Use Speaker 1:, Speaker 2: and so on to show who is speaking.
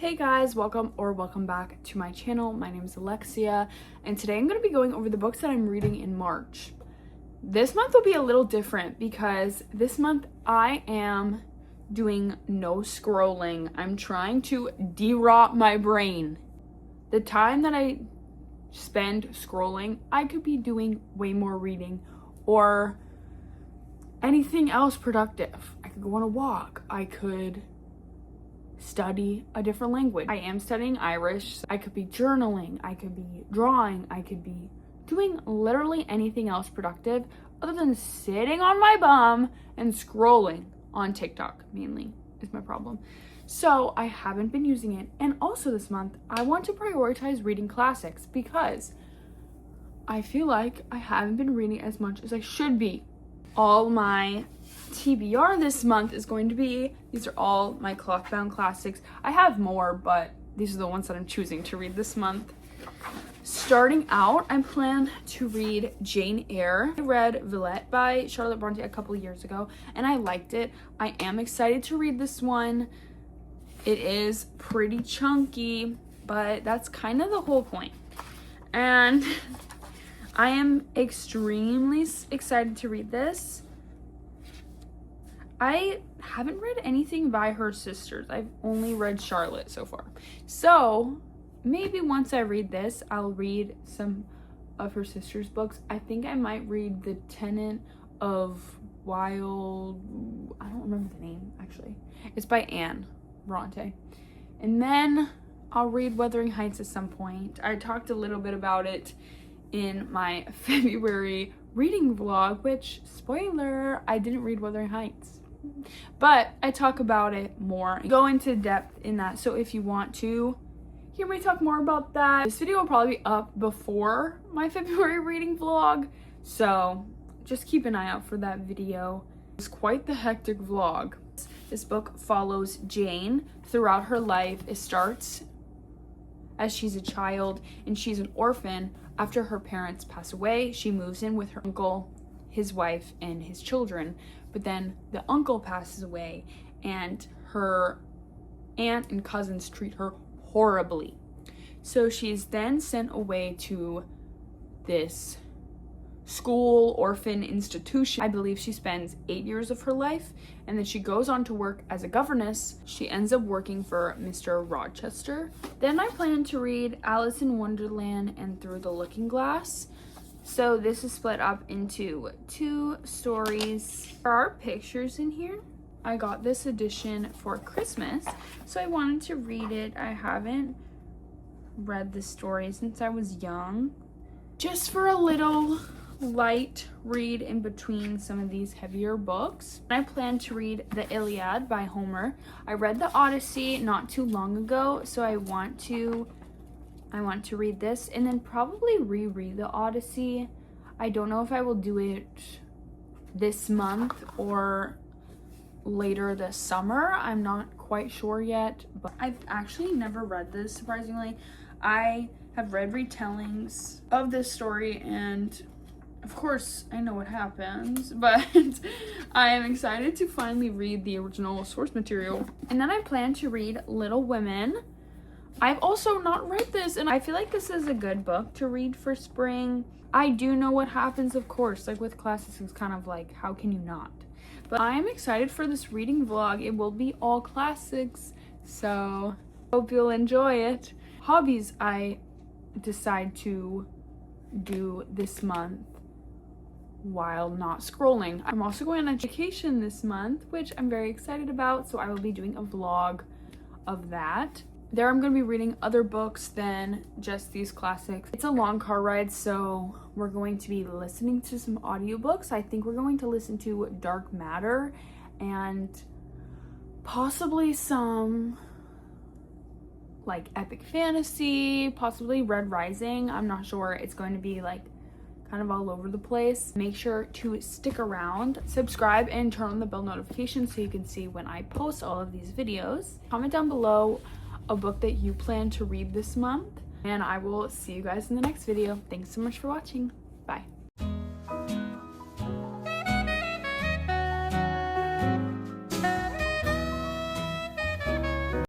Speaker 1: Hey guys, welcome back to my channel. My name is Alexia, and today I'm going to be going over the books that I'm reading in March. This month will be a little different because this month I am doing no scrolling. I'm trying to de-rot my brain. The time that I spend scrolling, I could be doing way more reading or anything else productive. I could go on a walk. I could study a different language. I am studying Irish. I could be journaling. I could be drawing. I could be doing literally anything else productive other than sitting on my bum and scrolling on TikTok, mainly, is my problem. So I haven't been using it. And also this month, I want to prioritize reading classics because I feel like I haven't been reading as much as I should be. All my TBR this month is going to be, these are all my cloth-bound classics. I have more, but these are the ones that I'm choosing to read this month. Starting out, I plan to read Jane Eyre. I read Villette by Charlotte Bronte a couple years ago, and I liked it. I am excited to read this one. It is pretty chunky, but that's kind of the whole point. And I am extremely excited to read this. I haven't read anything by her sisters. I've only read Charlotte so far. So maybe once I read this, I'll read some of her sisters' books. I think I might read The Tenant of Wild... I don't remember the name, actually. It's by Anne Bronte. And then I'll read Wuthering Heights at some point. I talked a little bit about it in my February reading vlog, which, spoiler, I didn't read Wuthering Heights. But I talk about it more, go into depth in that. So if you want to hear me talk more about that, this video will probably be up before my February reading vlog. So just keep an eye out for that video. It's quite the hectic vlog. This book follows Jane throughout her life. It starts as she's a child and she's an orphan. After her parents pass away, she moves in with her uncle, his wife, and his children. But then the uncle passes away and her aunt and cousins treat her horribly. So she's then sent away to this school orphan institution. I believe she spends 8 years of her life, and then she goes on to work as a governess. She ends up working for Mr. Rochester. Then I plan to read Alice in Wonderland and Through the Looking Glass. So this is split up into 2 stories. There are pictures in here. I got this edition for Christmas, so I wanted to read it. I haven't read this story since I was young. Just for a little light read in between some of these heavier books. I plan to read The Iliad by Homer. I read the Odyssey not too long ago, so I want to read this and then probably reread the Odyssey. I don't know if I will do it this month or later this summer. I'm not quite sure yet, but I've actually never read this, surprisingly. I have read retellings of this story, and of course I know what happens, but I am excited to finally read the original source material. And then I plan to read Little Women. I've also not read this, and I feel like this is a good book to read for spring. I do know what happens, of course, like with classics, it's kind of like, how can you not? But I am excited for this reading vlog. It will be all classics, so hope you'll enjoy it. Hobbies I decide to do this month while not scrolling. I'm also going on education this month, which I'm very excited about, so I will be doing a vlog of that. There I'm going to be reading other books than just these classics. It's a long car ride, so we're going to be listening to some audiobooks. I think we're going to listen to Dark Matter and possibly some like epic fantasy, possibly Red Rising. I'm not sure. It's going to be like kind of all over the place. Make sure to stick around, subscribe, and turn on the bell notification so you can see when I post all of these videos. Comment down below a book that you plan to read this month, and I will see you guys in the next video. Thanks so much for watching. Bye.